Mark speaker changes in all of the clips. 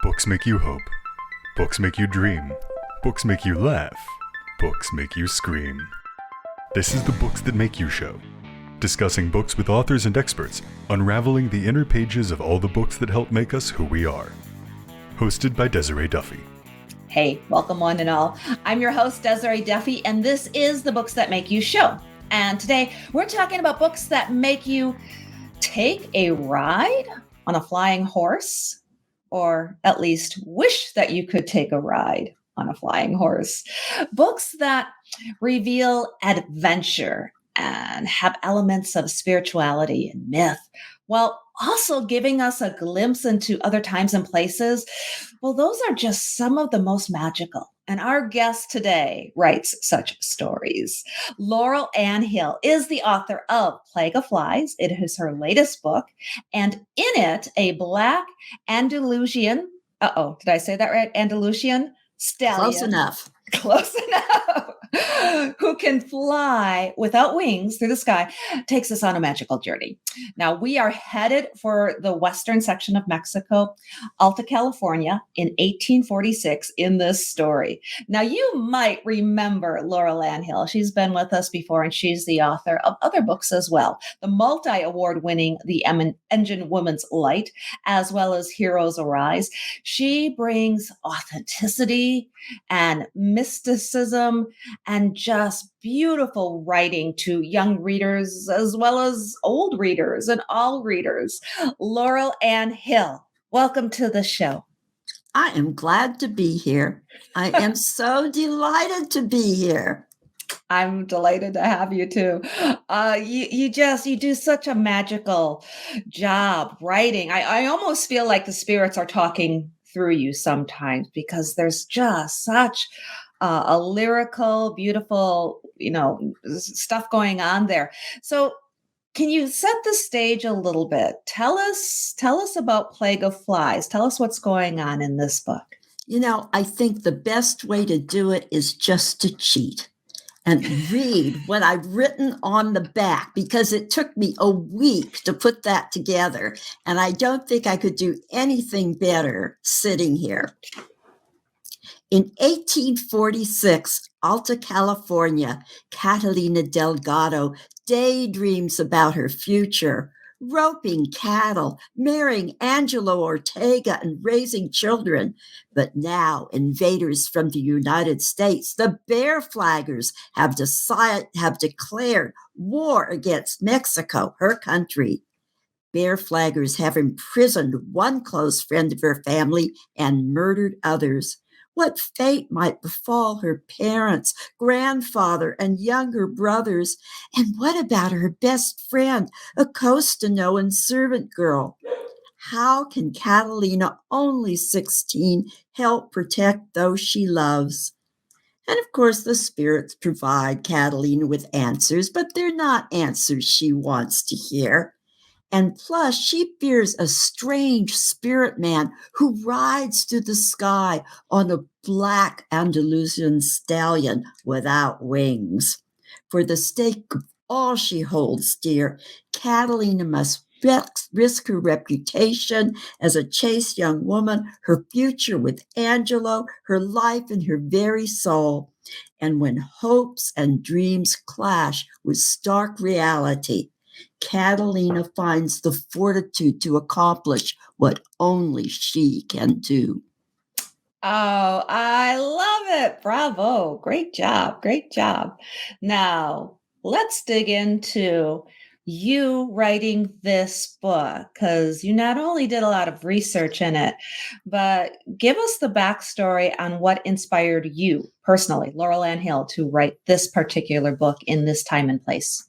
Speaker 1: Books make you hope. Books make you dream. Books make you laugh. Books make you scream. This is the Books That Make You show, discussing books with authors and experts, unraveling the inner pages of all the books that help make us who we are. Hosted by Desiree Duffy.
Speaker 2: Hey, welcome one and all. I'm your host, Desiree Duffy, and this is the Books That Make You show. And today we're talking about books that make you take a ride on a flying horse, or at least wish that you could take a ride on a flying horse. Books that reveal adventure and have elements of spirituality and myth, while also giving us a glimpse into other times and places. Well, those are just some of the most magical. And our guest today writes such stories. Laurel Anne Hill is the author of Plague of Flies. It is her latest book. And in it, a Black Andalusian, did I say that right? Andalusian stallion.
Speaker 3: Close enough.
Speaker 2: Close enough. Who can fly without wings through the sky, takes us on a magical journey. Now, we are headed for the western section of Mexico, Alta California, in 1846 in this story. Now, you might remember Laurel Anne Hill. She's been with us before, and she's the author of other books as well. The multi-award winning The Engine Woman's Light, as well as Heroes Arise. She brings authenticity and mysticism and just beautiful writing to young readers as well as old readers and all readers. Laurel Anne Hill, welcome to the show.
Speaker 3: I am glad to be here. I am so delighted to be here.
Speaker 2: I'm delighted to have you too. You do such a magical job writing. I almost feel like the spirits are talking through you sometimes, because there's just such a lyrical, beautiful, stuff going on there. So can you set the stage a little bit? Tell us about Plague of Flies. Tell us what's going on in this book.
Speaker 3: I think the best way to do it is just to cheat and read what I've written on the back, because it took me a week to put that together. And I don't think I could do anything better sitting here. In 1846, Alta California, Catalina Delgado daydreams about her future, roping cattle, marrying Angelo Ortega, and raising children. But now invaders from the United States, the Bear Flaggers, have declared war against Mexico, her country. Bear Flaggers have imprisoned one close friend of her family and murdered others. What fate might befall her parents, grandfather, and younger brothers? And what about her best friend, a Costanoan servant girl? How can Catalina, only 16, help protect those she loves? And of course, the spirits provide Catalina with answers, but they're not answers she wants to hear. And plus, she fears a strange spirit man who rides through the sky on a black Andalusian stallion without wings. For the sake of all she holds dear, Catalina must risk her reputation as a chaste young woman, her future with Angelo, her life and her very soul. And when hopes and dreams clash with stark reality, Catalina finds the fortitude to accomplish what only she can do.
Speaker 2: Oh, I love it. Bravo. Great job. Great job. Now, let's dig into you writing this book, because you not only did a lot of research in it, but give us the backstory on what inspired you personally, Laurel Anne Hill, to write this particular book in this time and place.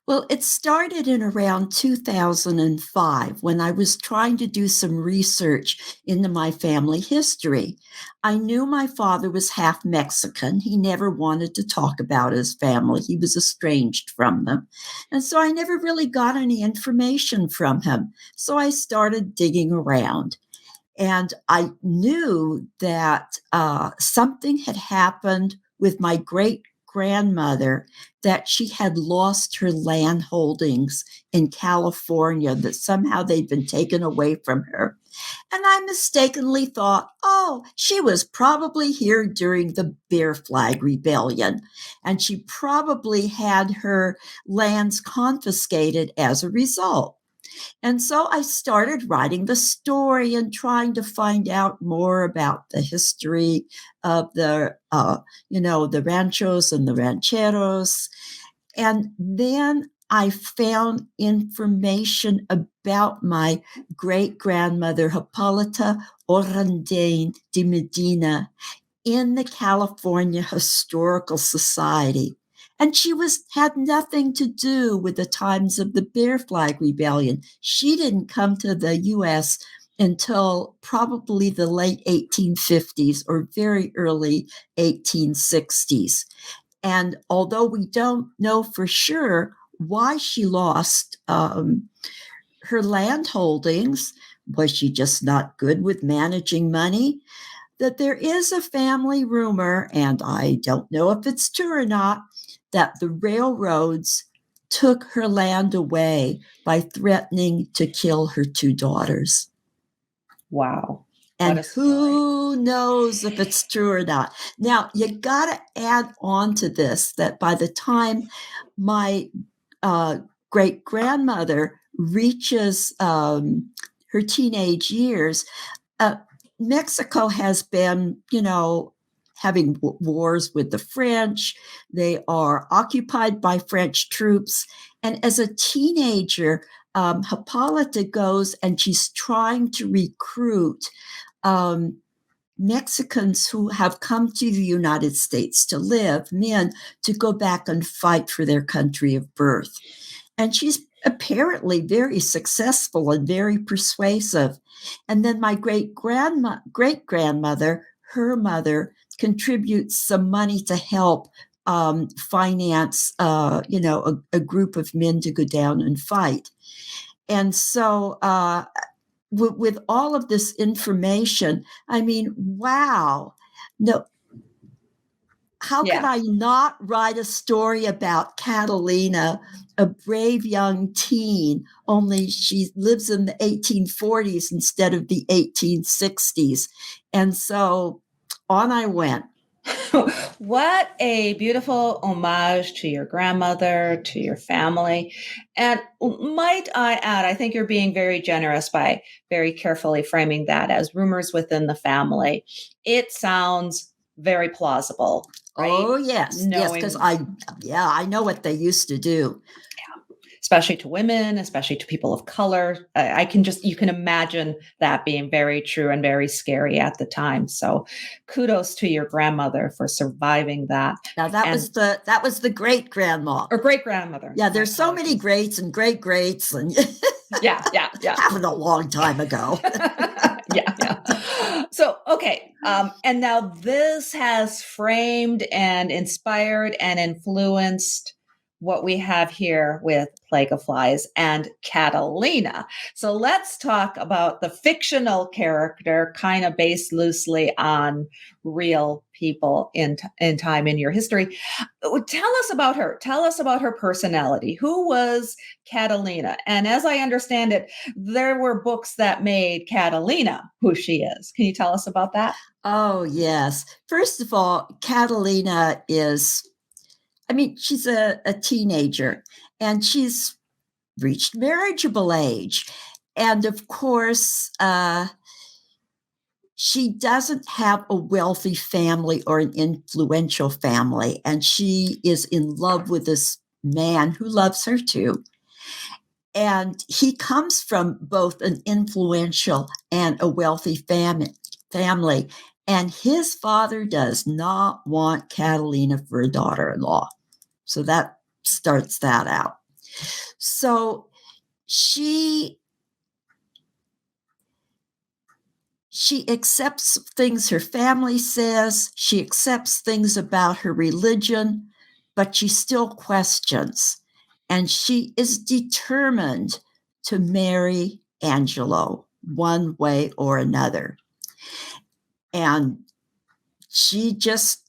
Speaker 3: Well, it started in around 2005 when I was trying to do some research into my family history. I knew my father was half Mexican. He never wanted to talk about his family. He was estranged from them. And so I never really got any information from him. So I started digging around. And I knew that something had happened with my great-grandmother, that she had lost her land holdings in California, that somehow they'd been taken away from her. And I mistakenly thought, oh, she was probably here during the Bear Flag Rebellion, and she probably had her lands confiscated as a result. And so I started writing the story and trying to find out more about the history of the ranchos and the rancheros. And then I found information about my great-grandmother, Hippolyta Orandain de Medina, in the California Historical Society. And she had nothing to do with the times of the Bear Flag Rebellion. She didn't come to the U.S. until probably the late 1850s or very early 1860s. And although we don't know for sure why she lost her land holdings, was she just not good with managing money? That there is a family rumor, and I don't know if it's true or not, that the railroads took her land away by threatening to kill her two daughters.
Speaker 2: Wow.
Speaker 3: And who knows if it's true or not. Now, you got to add on to this that by the time my great-grandmother reaches her teenage years, Mexico has been, having wars with the French. They are occupied by French troops. And as a teenager, Hippolyta goes and she's trying to recruit Mexicans who have come to the United States to live, men, to go back and fight for their country of birth. And she's apparently very successful and very persuasive. And then my great-grandmother, her mother, contributes some money to help finance, a group of men to go down and fight. And so with all of this information, I mean, wow. No, how could I not write a story about Catalina, a brave young teen, only she lives in the 1840s instead of the 1860s. And so on I went.
Speaker 2: What a beautiful homage to your grandmother, to your family. And might I add, I think you're being very generous by very carefully framing that as rumors within the family. It sounds very plausible. Right?
Speaker 3: Oh, yes. Yes, because I know what they used to do.
Speaker 2: Especially to women, especially to people of color. You can imagine that being very true and very scary at the time. So kudos to your grandmother for surviving that.
Speaker 3: Now that was the great grandma.
Speaker 2: Or great grandmother.
Speaker 3: Yeah, there's so many greats and great greats and
Speaker 2: yeah.
Speaker 3: happened a long time ago.
Speaker 2: Yeah. So, okay. And now this has framed and inspired and influenced what we have here with Plague of Flies and Catalina. So let's talk about the fictional character, kind of based loosely on real people in time in your history. Tell us about her. Tell us about her personality. Who was Catalina? And as I understand it, there were books that made Catalina who she is. Can you tell us about that?
Speaker 3: Oh, yes. First of all, Catalina she's a teenager and she's reached marriageable age. And of course, she doesn't have a wealthy family or an influential family. And she is in love with this man who loves her too. And he comes from both an influential and a wealthy family. And his father does not want Catalina for a daughter-in-law. So that starts that out. So she accepts things her family says. She accepts things about her religion, but she still questions. And she is determined to marry Angelo one way or another. And she just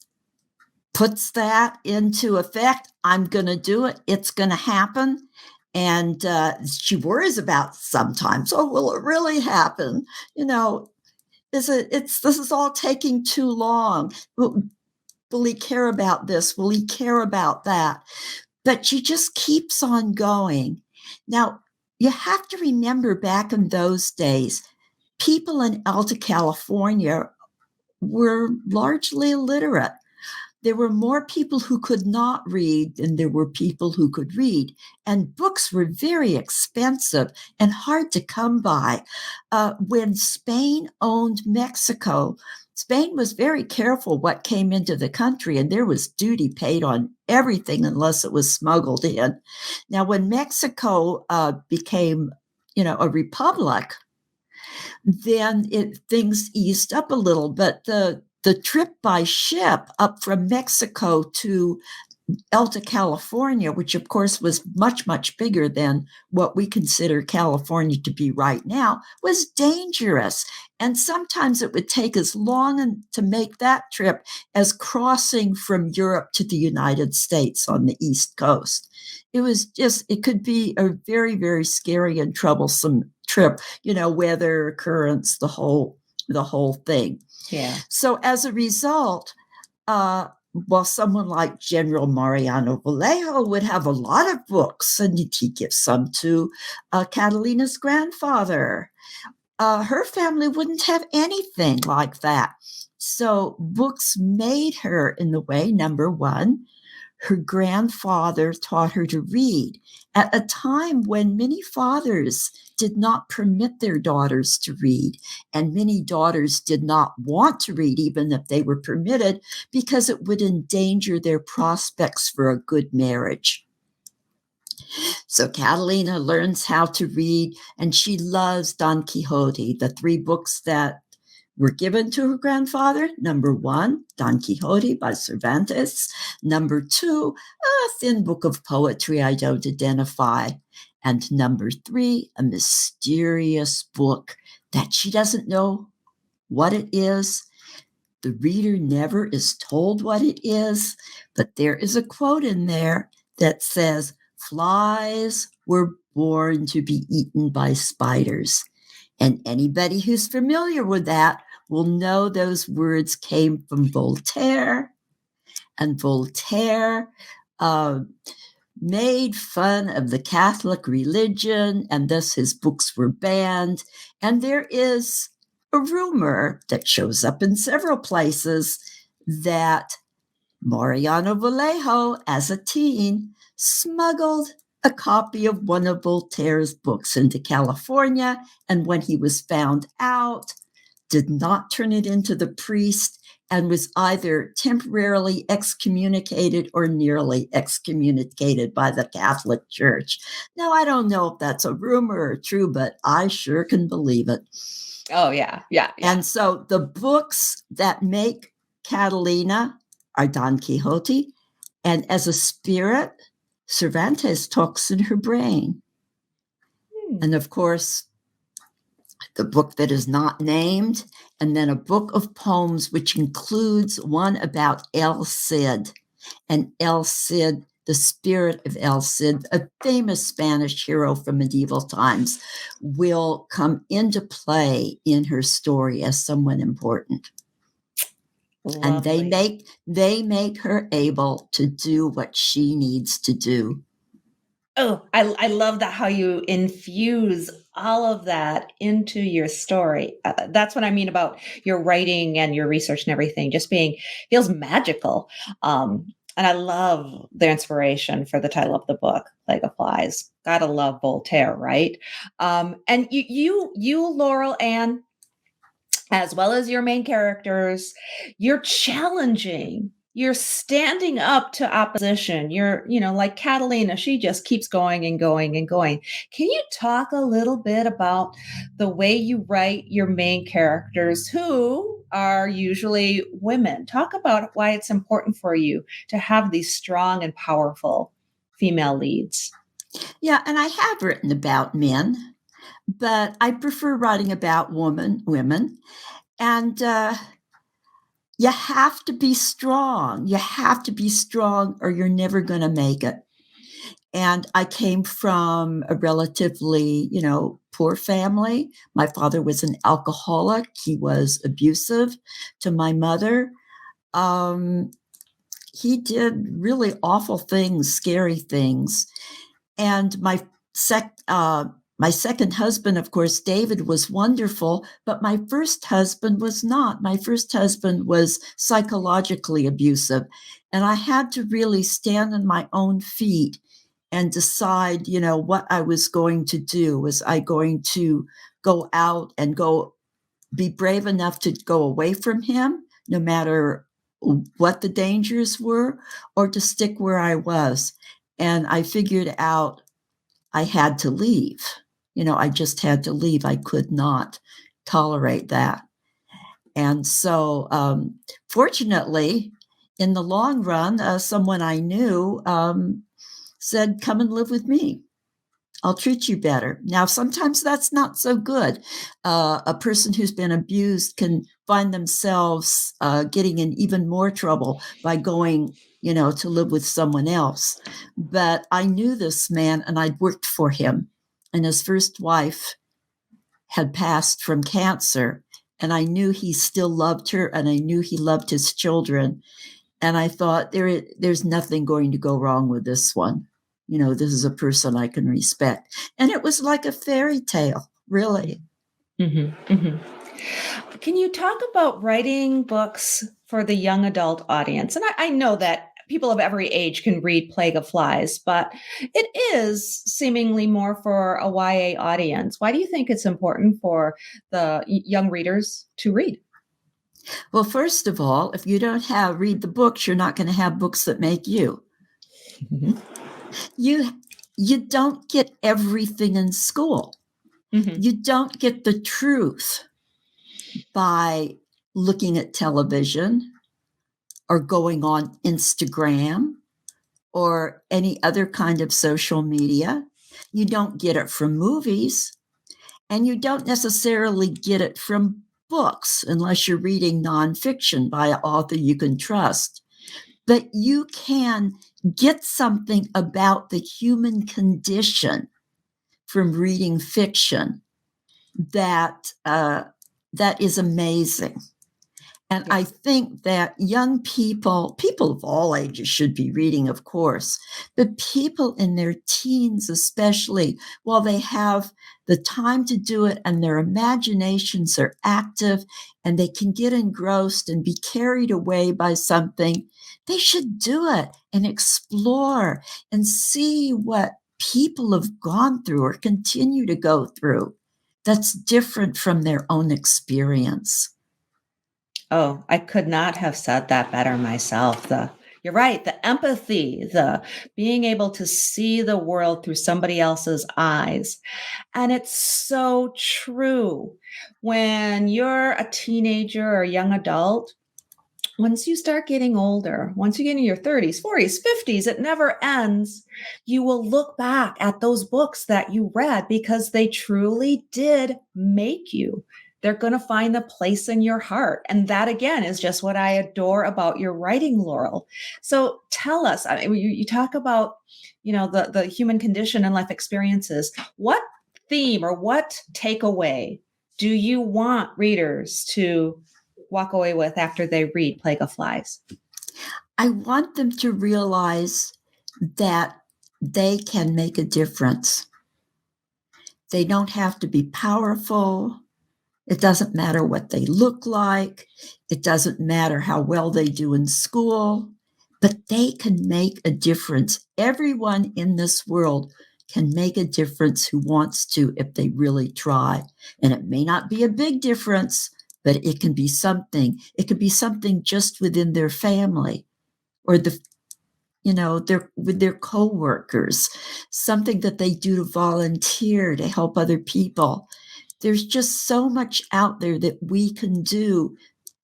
Speaker 3: puts that into effect. I'm going to do it. It's going to happen. And she worries about sometimes, oh, will it really happen? This is all taking too long. Will he care about this? Will he care about that? But she just keeps on going. Now, you have to remember back in those days, people in Alta California were largely illiterate. There were more people who could not read than there were people who could read. And books were very expensive and hard to come by. When Spain owned Mexico, Spain was very careful what came into the country, and there was duty paid on everything unless it was smuggled in. Now, when Mexico became, a republic, then things eased up a little. But the trip by ship up from Mexico to Alta California, which of course was much, much bigger than what we consider California to be right now, was dangerous. And sometimes it would take as long to make that trip as crossing from Europe to the United States on the East Coast. It could be a very, very scary and troublesome trip, weather, currents, the whole thing.
Speaker 2: Yeah.
Speaker 3: So as a result, someone like General Mariano Vallejo would have a lot of books, and he gives some to Catalina's grandfather. Her family wouldn't have anything like that. So books made her in the way, number one, her grandfather taught her to read at a time when many fathers did not permit their daughters to read, and many daughters did not want to read, even if they were permitted, because it would endanger their prospects for a good marriage. So Catalina learns how to read, and she loves Don Quixote, the 3 books that were given to her grandfather. Number 1, Don Quixote by Cervantes. Number 2, a thin book of poetry I don't identify. And number 3, a mysterious book that she doesn't know what it is. The reader never is told what it is, but there is a quote in there that says, "Flies were born to be eaten by spiders." And anybody who's familiar with that will know those words came from Voltaire. And Voltaire made fun of the Catholic religion, and thus his books were banned. And there is a rumor that shows up in several places that Mariano Vallejo, as a teen, smuggled a copy of one of Voltaire's books into California, and when he was found out, did not turn it into the priest and was either temporarily excommunicated or nearly excommunicated by the Catholic Church. Now, I don't know if that's a rumor or true, but I sure can believe it.
Speaker 2: Oh, yeah.
Speaker 3: And so the books that make Catalina are Don Quixote, and as a spirit, Cervantes talks in her brain. And of course, the book that is not named, and then a book of poems, which includes one about El Cid. And El Cid, the spirit of El Cid, a famous Spanish hero from medieval times, will come into play in her story as someone important. Lovely. And they make her able to do what she needs to do.
Speaker 2: Oh, I love that, how you infuse all of that into your story. That's what I mean about your writing and your research and everything, just feels magical. And I love the inspiration for the title of the book, Plague of Flies. Gotta love Voltaire, right? And you, Laurel Anne, as well as your main characters, you're challenging. You're standing up to opposition. You're, like Catalina, she just keeps going and going and going. Can you talk a little bit about the way you write your main characters, who are usually women? Talk about why it's important for you to have these strong and powerful female leads.
Speaker 3: Yeah, and I have written about men, but I prefer writing about women. And you have to be strong. You have to be strong, or you're never going to make it. And I came from a relatively, poor family. My father was an alcoholic. He was abusive to my mother. Um, he did really awful things, scary things. And my second husband, of course, David, was wonderful, but my first husband was not. My first husband was psychologically abusive. And I had to really stand on my own feet and decide, what I was going to do. Was I going to go out and be brave enough to go away from him, no matter what the dangers were, or to stick where I was? And I figured out I had to leave. I just had to leave. I could not tolerate that. And so, fortunately, in the long run, someone I knew said, "Come and live with me. I'll treat you better." Now, sometimes that's not so good. A person who's been abused can find themselves getting in even more trouble by going, to live with someone else. But I knew this man and I'd worked for him. And his first wife had passed from cancer. And I knew he still loved her and I knew he loved his children. And I thought, there's nothing going to go wrong with this one. This is a person I can respect. And it was like a fairy tale, really.
Speaker 2: Mm-hmm, mm-hmm. Can you talk about writing books for the young adult audience? And I know that people of every age can read Plague of Flies, but it is seemingly more for a YA audience. Why do you think it's important for the young readers to read?
Speaker 3: Well, first of all, if you don't read the books, you're not going to have books that make you. Mm-hmm. You don't get everything in school. Mm-hmm. You don't get the truth by looking at television or going on Instagram or any other kind of social media. You don't get it from movies, and you don't necessarily get it from books unless you're reading nonfiction by an author you can trust. But you can get something about the human condition from reading fiction that is amazing. And I think that young people of all ages should be reading, of course, but people in their teens especially, while they have the time to do it and their imaginations are active and they can get engrossed and be carried away by something, they should do it and explore and see what people have gone through or continue to go through that's different from their own experience.
Speaker 2: Oh, I could not have said that better myself. You're right. The empathy, the being able to see the world through somebody else's eyes. And it's so true. When you're a teenager or a young adult, once you start getting older, once you get in your 30s, 40s, 50s, it never ends. You will look back at those books that you read because they truly did make you. They're going to find the place in your heart. And that, again, is just what I adore about your writing, Laurel. So tell us, you talk about, the human condition and life experiences. What theme or what takeaway do you want readers to walk away with after they read Plague of Flies?
Speaker 3: I want them to realize that they can make a difference. They don't have to be powerful. It doesn't matter what they look like. It doesn't matter how well they do in school, but they can make a difference. Everyone in this world can make a difference who wants to if they really try. And it may not be a big difference, but it can be something. It could be something just within their family or with their coworkers, something that they do to volunteer to help other people. There's just so much out there that we can do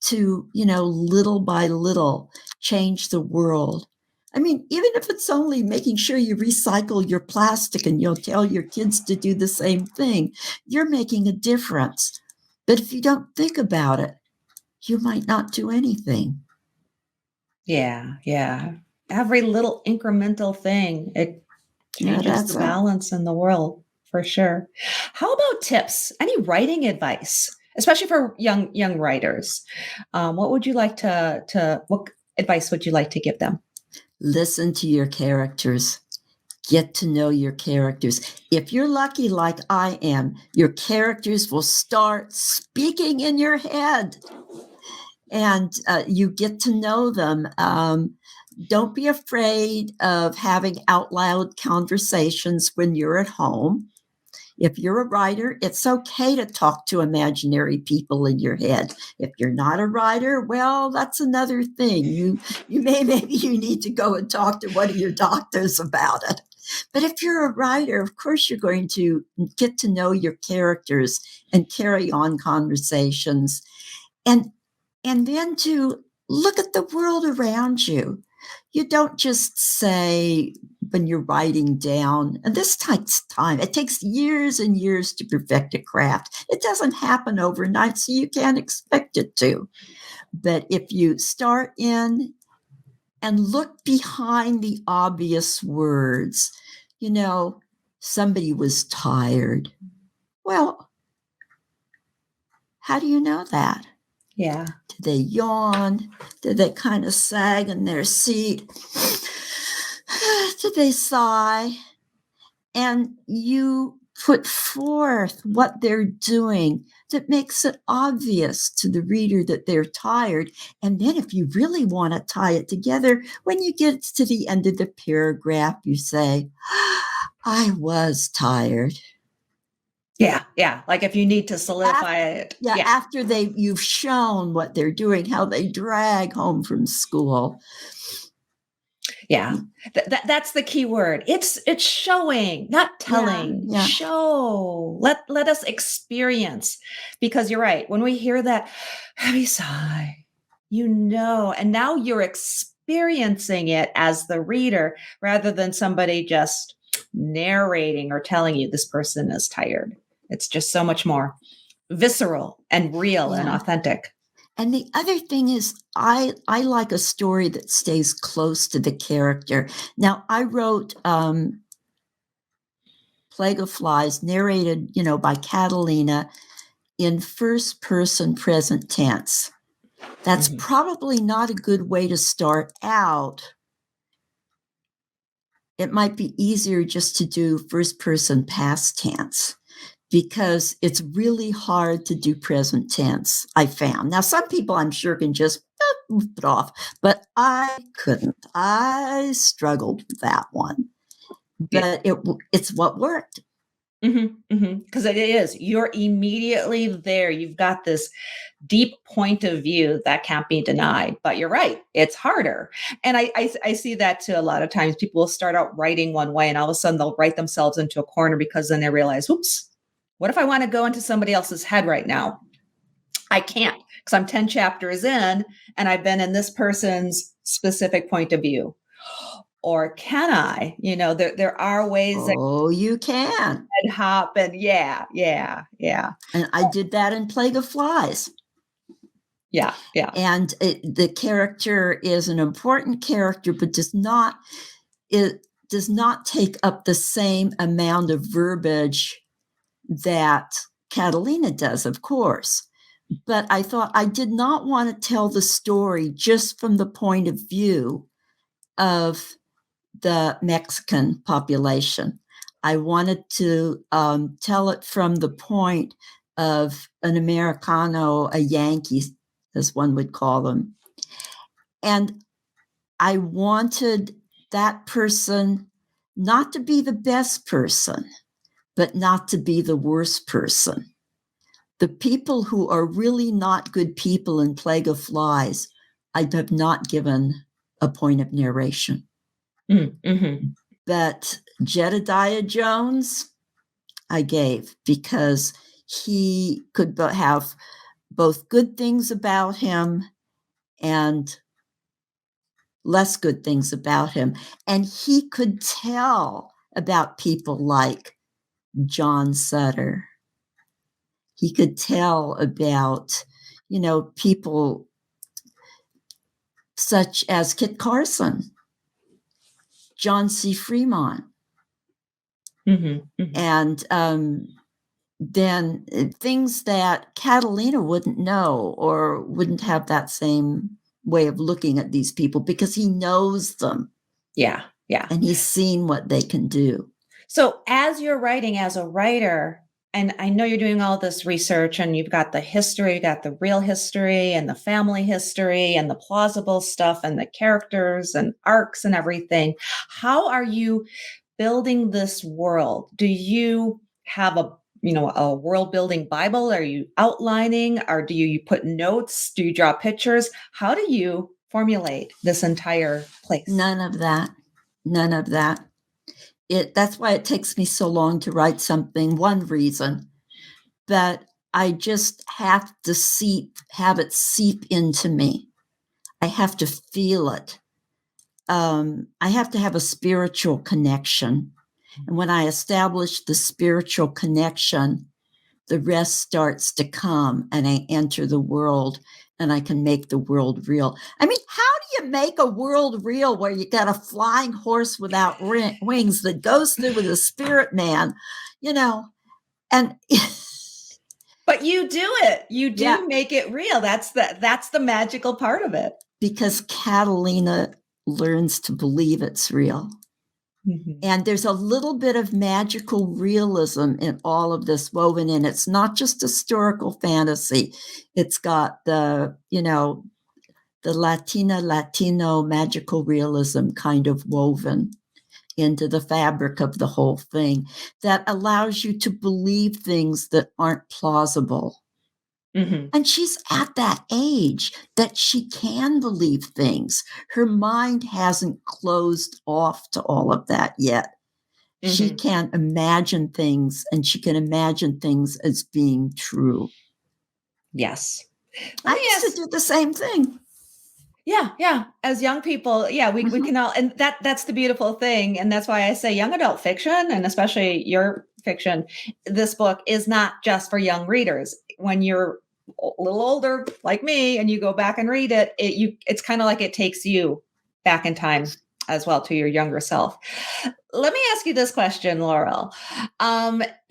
Speaker 3: to, little by little change the world. I mean, even if it's only making sure you recycle your plastic and you'll tell your kids to do the same thing, you're making a difference. But if you don't think about it, you might not do anything.
Speaker 2: Yeah. Every little incremental thing, it Changes the balance in the world for sure. How about tips? Any writing advice, especially for young writers? What would you like what advice would you like to give them?
Speaker 3: Listen to your characters. Get to know your characters. If you're lucky like I am, your characters will start speaking in your head, and you get to know them. Don't be afraid of having out loud conversations when you're at home. If you're a writer, it's okay to talk to imaginary people in your head. If you're not a writer, well, that's another thing. Maybe you need to go and talk to one of your doctors about it. But if you're a writer, of course, you're going to get to know your characters and carry on conversations, and then to look at the world around you. You don't just say when you're writing down, and this takes time. It takes years and years to perfect a craft. It doesn't happen overnight, so you can't expect it to. But if you start in and look behind the obvious words, somebody was tired. Well, how do you know that?
Speaker 2: Yeah.
Speaker 3: Did they yawn? Did they kind of sag in their seat? Did they sigh? And you put forth what they're doing that makes it obvious to the reader that they're tired. And then if you really want to tie it together, when you get to the end of the paragraph, you say, I was tired.
Speaker 2: Yeah. Like if you need to solidify it.
Speaker 3: Yeah, after you've shown what they're doing, how they drag home from school.
Speaker 2: Yeah, that's the key word. It's showing, not telling.
Speaker 3: Yeah.
Speaker 2: Show. Let us experience. Because you're right. When we hear that heavy sigh, and now you're experiencing it as the reader rather than somebody just narrating or telling you this person is tired. It's just so much more visceral and real and authentic.
Speaker 3: And the other thing is, I like a story that stays close to the character. Now, I wrote Plague of Flies, narrated, by Catalina in first person present tense. That's probably not a good way to start out. It might be easier just to do first person past tense, because it's really hard to do present tense, I found. Now, some people I'm sure can just move it off, but I couldn't. I struggled with that one. But it's what worked.
Speaker 2: Because it is. You're immediately there. You've got this deep point of view that can't be denied. But you're right. It's harder. And I see that too a lot of times. People will start out writing one way and all of a sudden they'll write themselves into a corner because then they realize, oops, what if I want to go into somebody else's head right now? I can't, because I'm 10 chapters in and I've been in this person's specific point of view. Or can I? There are ways
Speaker 3: that you can
Speaker 2: hop and yeah.
Speaker 3: And I did that in Plague of Flies.
Speaker 2: Yeah.
Speaker 3: And the character is an important character, but does not take up the same amount of verbiage that Catalina does, of course. But I thought I did not want to tell the story just from the point of view of the Mexican population. I wanted to tell it from the point of an Americano, a Yankee, as one would call them. And I wanted that person not to be the best person, but not to be the worst person. The people who are really not good people in Plague of Flies, I have not given a point of narration. But Jedediah Jones, I gave, because he could have both good things about him and less good things about him. And he could tell about people like John Sutter. He could tell about, people such as Kit Carson, John C. Fremont. And then things that Catalina wouldn't know or wouldn't have that same way of looking at these people because he knows them.
Speaker 2: Yeah.
Speaker 3: And he's seen what they can do.
Speaker 2: So as you're writing as a writer, and I know you're doing all this research and you've got the history, you got the real history and the family history and the plausible stuff and the characters and arcs and everything. How are you building this world? Do you have a world building Bible? Are you outlining, or do you put notes? Do you draw pictures? How do you formulate this entire place?
Speaker 3: None of that. That's why it takes me so long to write something. One reason that I just have to have it seep into me. I have to feel it. I have to have a spiritual connection. And when I establish the spiritual connection, the rest starts to come and I enter the world and I can make the world real. I mean, how do you make a world real where you got a flying horse without wings that goes through with a spirit man, and
Speaker 2: but you do it. You do make it real. That's the magical part of it.
Speaker 3: Because Catalina learns to believe it's real. And there's a little bit of magical realism in all of this woven in. It's not just historical fantasy. It's got the Latino magical realism kind of woven into the fabric of the whole thing that allows you to believe things that aren't plausible. And she's at that age that she can believe things. Her mind hasn't closed off to all of that yet. She can imagine things, and she can imagine things as being true.
Speaker 2: Yes.
Speaker 3: I used to do the same thing.
Speaker 2: Yeah. As young people, we can all, and that's the beautiful thing. And that's why I say young adult fiction, and especially your fiction, this book is not just for young readers. When you're a little older like me and you go back and read it, it's kind of like it takes you back in time as well to your younger self. Let me ask you this question, Laurel.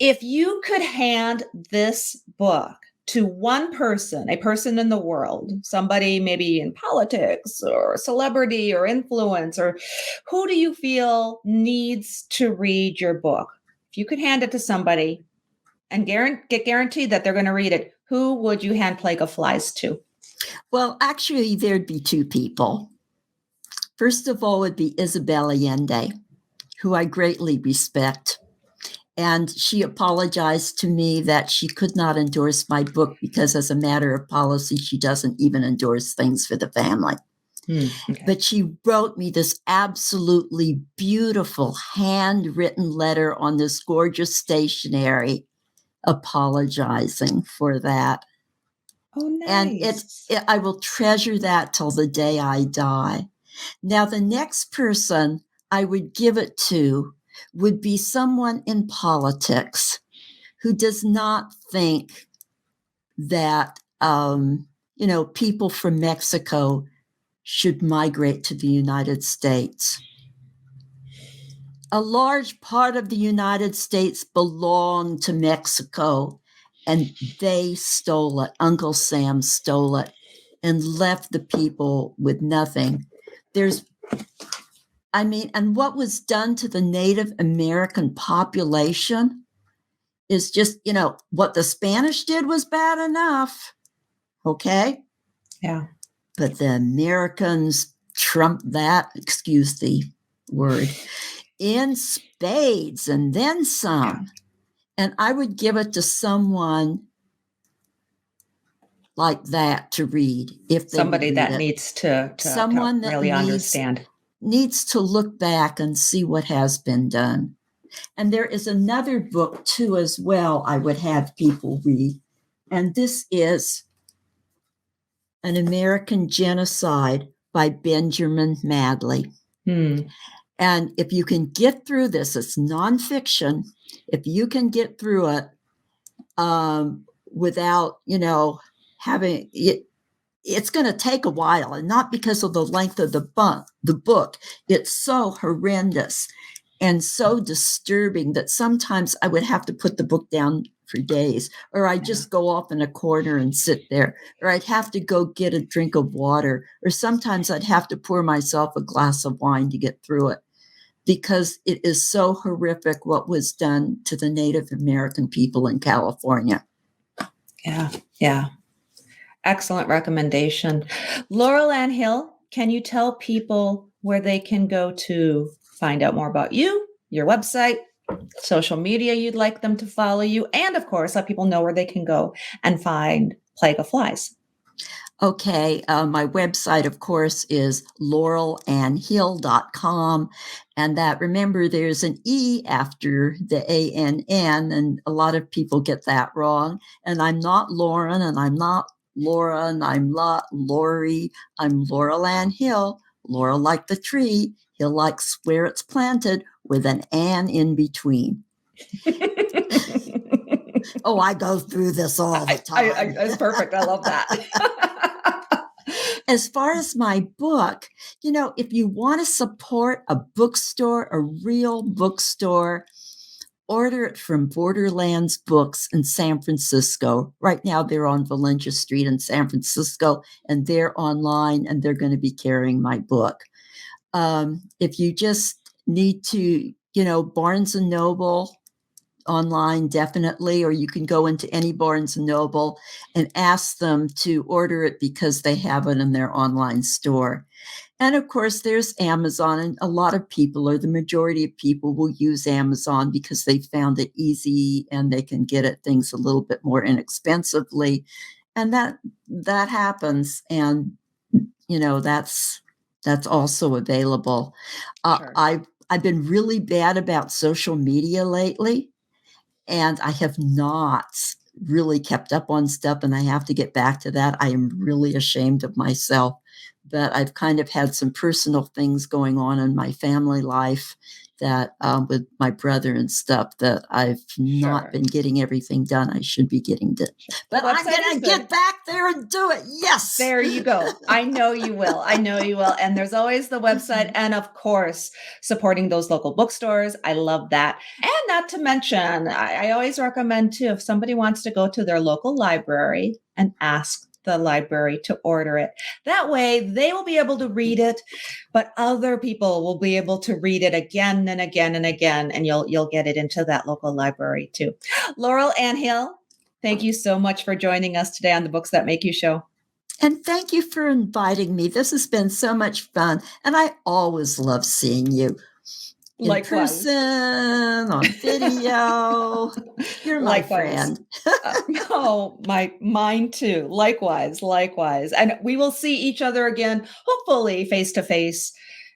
Speaker 2: If you could hand this book to one person, a person in the world, somebody maybe in politics or celebrity or influence, or who do you feel needs to read your book? If you could hand it to somebody and get guaranteed that they're going to read it, who would you hand Plague of Flies to?
Speaker 3: Well, actually, there'd be two people. First of all would be Isabel Allende, who I greatly respect. And she apologized to me that she could not endorse my book because as a matter of policy, she doesn't even endorse things for the family. Okay. But she wrote me this absolutely beautiful handwritten letter on this gorgeous stationery apologizing for that.
Speaker 2: Oh, nice.
Speaker 3: And I will treasure that till the day I die. Now, the next person I would give it to would be someone in politics who does not think that, people from Mexico should migrate to the United States. A large part of the United States belonged to Mexico, and they stole it. Uncle Sam stole it and left the people with nothing. And what was done to the Native American population is just, what the Spanish did was bad enough. Okay?
Speaker 2: Yeah.
Speaker 3: But the Americans trumped that, excuse the word, in spades and then some. Yeah. And I would give it to someone like that to read. If
Speaker 2: somebody that needs to
Speaker 3: someone that
Speaker 2: really understand.
Speaker 3: Needs to look back and see what has been done. And there is another book too as well I would have people read. And this is An American Genocide by Benjamin Madley. And if you can get through this, it's nonfiction. If you can get through it without, having it, it's going to take a while, and not because of the length of the book. It's so horrendous. and so disturbing that sometimes I would have to put the book down for days, or I'd just go off in a corner and sit there, or I'd have to go get a drink of water, or sometimes I'd have to pour myself a glass of wine to get through it, because it is so horrific what was done to the Native American people in California.
Speaker 2: Yeah. Excellent recommendation. Laurel Anne Hill, can you tell people where they can go to find out more about you, your website, social media you'd like them to follow you, and of course, let people know where they can go and find Plague of Flies?
Speaker 3: Okay, my website, of course, is laurelannehill.com. And that, remember, there's an E after the ANN, and a lot of people get that wrong. And I'm not Lauren, and I'm not Laura, and I'm not Lori. I'm Laurel Anne Hill. Laurel like the tree, Hill like where it's planted, with an Ann in between. Oh, I go through this all the time.
Speaker 2: That's perfect. I love that.
Speaker 3: As far as my book, if you want to support a bookstore, a real bookstore, order it from Borderlands Books in San Francisco. Right now, they're on Valencia Street in San Francisco, and they're online, and they're going to be carrying my book. If you just need to, Barnes & Noble, online, definitely, or you can go into any Barnes & Noble and ask them to order it because they have it in their online store. And of course, there's Amazon, and a lot of people, or the majority of people, will use Amazon because they found it easy and they can get at things a little bit more inexpensively. And that happens. And, that's also available.
Speaker 2: Sure.
Speaker 3: I've been really bad about social media lately. And I have not really kept up on stuff, and I have to get back to that. I am really ashamed of myself, but I've kind of had some personal things going on in my family life that with my brother and stuff, that I've not been getting everything done I should be getting done. But I'm going to get back there and do it. Yes.
Speaker 2: There you go. I know you will. And there's always the website. And of course, supporting those local bookstores. I love that. And not to mention, I always recommend too, if somebody wants to go to their local library and ask the library to order it. That way they will be able to read it, but other people will be able to read it again and again and again, and you'll get it into that local library too. Laurel Anne Hill, thank you so much for joining us today on the Books That Make You show.
Speaker 3: And thank you for inviting me. This has been so much fun, and I always love seeing you. In person, on video. You're my friend.
Speaker 2: Mine too. Likewise. And we will see each other again, hopefully face to face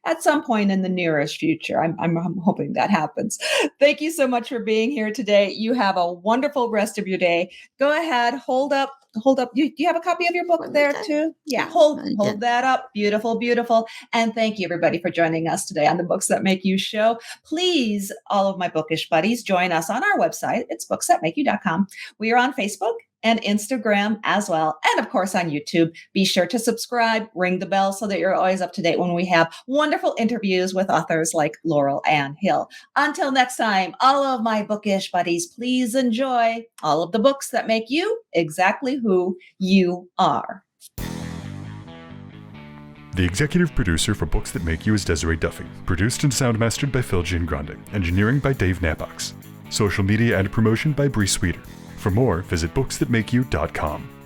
Speaker 2: at some point in the nearest future. I'm hoping that happens. Thank you so much for being here today. You have a wonderful rest of your day. Go ahead, hold up. Do you have a copy of your book there too? Yeah, hold that up. Beautiful. And thank you everybody for joining us today on the Books That Make You show. Please, all of my bookish buddies, join us on our website. It's booksthatmakeyou.com. We are on Facebook and Instagram as well. And of course on YouTube. Be sure to subscribe, ring the bell so that you're always up to date when we have wonderful interviews with authors like Laurel Anne Hill. Until next time, all of my bookish buddies, please enjoy all of the books that make you exactly who you are.
Speaker 1: The executive producer for Books That Make You is Desiree Duffy. Produced and sound mastered by Phil Giangrande. Engineering by Dave Nabox. Social media and promotion by Bree Sweeter. For more, visit booksthatmakeyou.com.